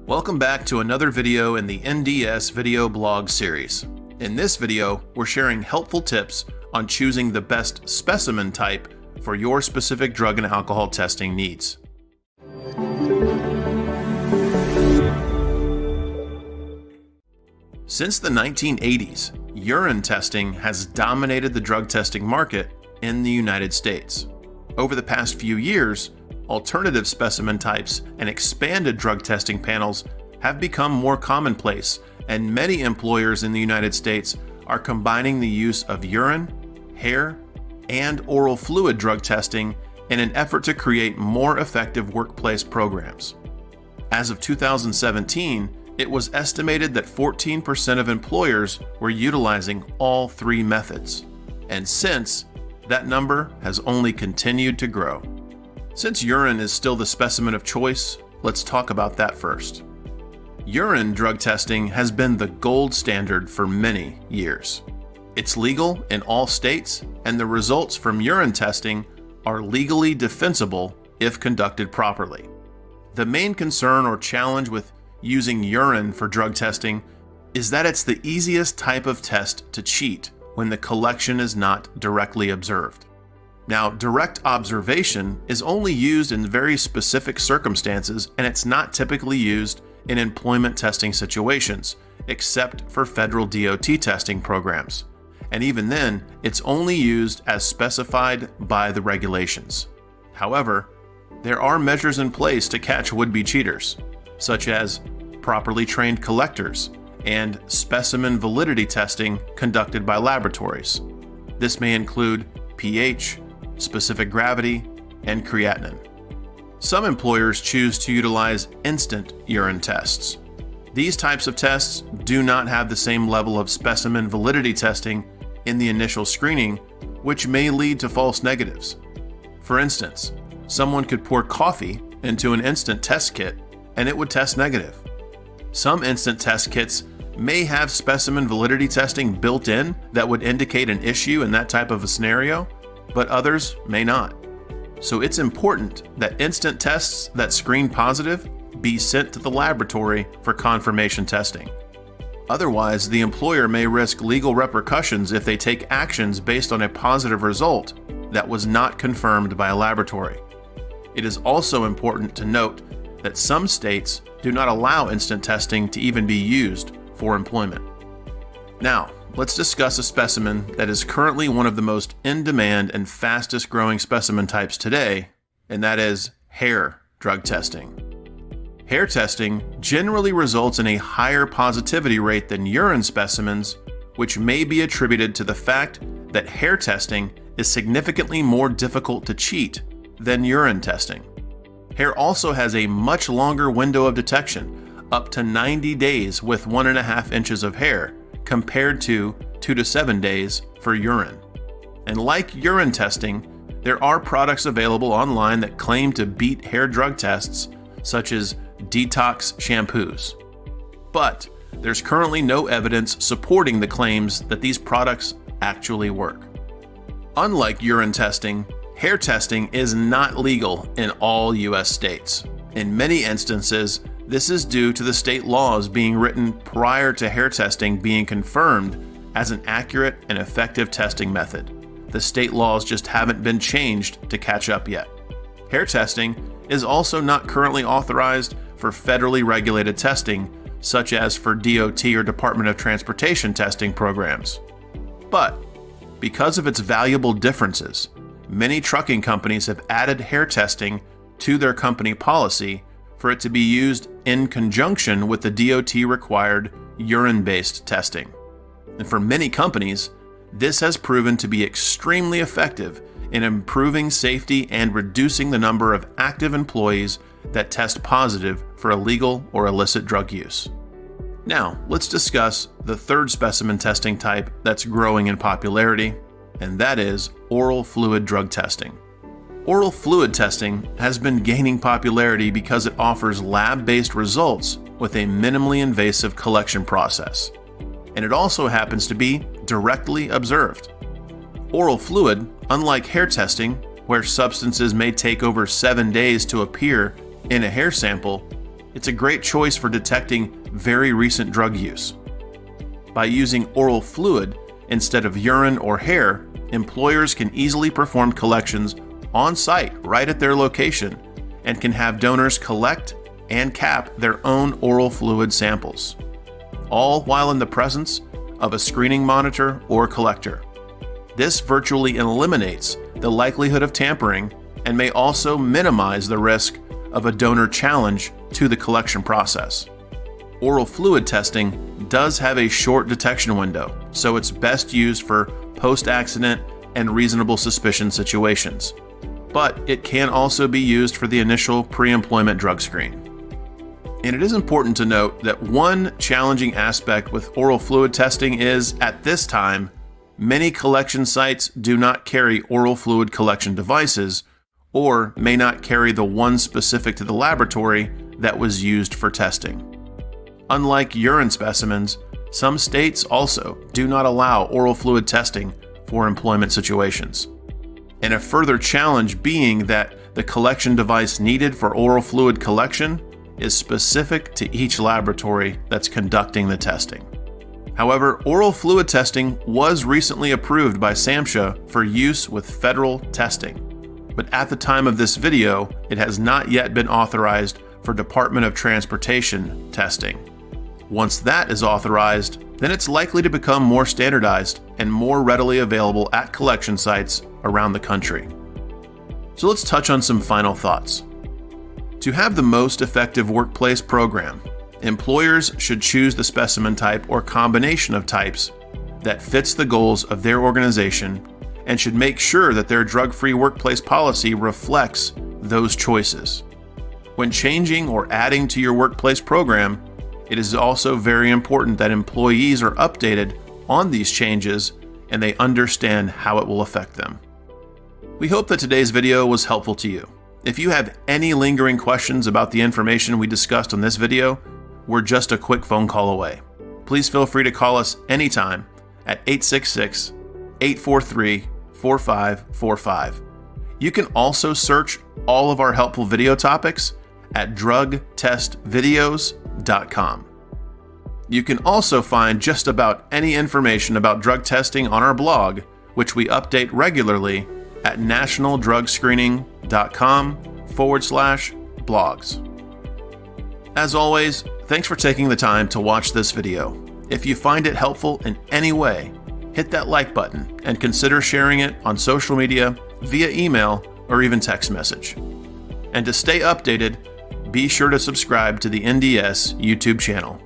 Welcome back to another video in the NDS Video Blog Series. In this video, we're sharing helpful tips on choosing the best specimen type for your specific drug and alcohol testing needs. Since the 1980s, urine testing has dominated the drug testing market in the United States. Over the past few years, alternative specimen types and expanded drug testing panels have become more commonplace, and many employers in the United States are combining the use of urine, hair, and oral fluid drug testing in an effort to create more effective workplace programs. As of 2017, it was estimated that 14% of employers were utilizing all three methods, and since, that number has only continued to grow. Since urine is still the specimen of choice, let's talk about that first. Urine drug testing has been the gold standard for many years. It's legal in all states, and the results from urine testing are legally defensible if conducted properly. The main concern or challenge with using urine for drug testing is that it's the easiest type of test to cheat when the collection is not directly observed. Now, direct observation is only used in very specific circumstances, and it's not typically used in employment testing situations, except for federal DOT testing programs. And even then, it's only used as specified by the regulations. However, there are measures in place to catch would-be cheaters, such as properly trained collectors and specimen validity testing conducted by laboratories. This may include pH, specific gravity, and creatinine. Some employers choose to utilize instant urine tests. These types of tests do not have the same level of specimen validity testing in the initial screening, which may lead to false negatives. For instance, someone could pour coffee into an instant test kit and it would test negative. Some instant test kits may have specimen validity testing built in that would indicate an issue in that type of a scenario, but others may not. So it's important that instant tests that screen positive be sent to the laboratory for confirmation testing. Otherwise, the employer may risk legal repercussions if they take actions based on a positive result that was not confirmed by a laboratory. It is also important to note that some states do not allow instant testing to even be used for employment. Now, let's discuss a specimen that is currently one of the most in-demand and fastest growing specimen types today, and that is hair drug testing. Hair testing generally results in a higher positivity rate than urine specimens, which may be attributed to the fact that hair testing is significantly more difficult to cheat than urine testing. Hair also has a much longer window of detection, up to 90 days with 1.5 inches of hair, compared to 2 to 7 days for urine. And like urine testing, there are products available online that claim to beat hair drug tests, such as detox shampoos. But there's currently no evidence supporting the claims that these products actually work. Unlike urine testing, hair testing is not legal in all US states. In many instances, this is due to the state laws being written prior to hair testing being confirmed as an accurate and effective testing method. The state laws just haven't been changed to catch up yet. Hair testing is also not currently authorized for federally regulated testing, such as for DOT or Department of Transportation testing programs. But because of its valuable differences, many trucking companies have added hair testing to their company policy for it to be used in conjunction with the DOT-required urine-based testing. And for many companies, this has proven to be extremely effective in improving safety and reducing the number of active employees that test positive for illegal or illicit drug use. Now, let's discuss the third specimen testing type that's growing in popularity, and that is oral fluid drug testing. Oral fluid testing has been gaining popularity because it offers lab-based results with a minimally invasive collection process. And it also happens to be directly observed. Oral fluid, unlike hair testing, where substances may take over 7 days to appear in a hair sample, It's a great choice for detecting very recent drug use. By using oral fluid instead of urine or hair, employers can easily perform collections on site right at their location and can have donors collect and cap their own oral fluid samples, all while in the presence of a screening monitor or collector. This virtually eliminates the likelihood of tampering and may also minimize the risk of a donor challenge to the collection process. Oral fluid testing does have a short detection window, so it's best used for post-accident and reasonable suspicion situations. But it can also be used for the initial pre-employment drug screen. And it is important to note that one challenging aspect with oral fluid testing is, at this time, many collection sites do not carry oral fluid collection devices or may not carry the one specific to the laboratory that was used for testing. Unlike urine specimens, some states also do not allow oral fluid testing for employment situations. And a further challenge being that the collection device needed for oral fluid collection is specific to each laboratory that's conducting the testing. However, oral fluid testing was recently approved by SAMHSA for use with federal testing. But at the time of this video, it has not yet been authorized for Department of Transportation testing. Once that is authorized, then it's likely to become more standardized and more readily available at collection sites around the country. So let's touch on some final thoughts. To have the most effective workplace program, employers should choose the specimen type or combination of types that fits the goals of their organization and should make sure that their drug-free workplace policy reflects those choices. When changing or adding to your workplace program, it is also very important that employees are updated on these changes and they understand how it will affect them. We hope that today's video was helpful to you. If you have any lingering questions about the information we discussed on this video, we're just a quick phone call away. Please feel free to call us anytime at 866-843-4545. You can also search all of our helpful video topics at drugtestvideos.com. You can also find just about any information about drug testing on our blog, which we update regularly at nationaldrugscreening.com/blogs. As always, thanks for taking the time to watch this video. If you find it helpful in any way, hit that like button and consider sharing it on social media, via email, or even text message. And to stay updated, be sure to subscribe to the NDS YouTube channel.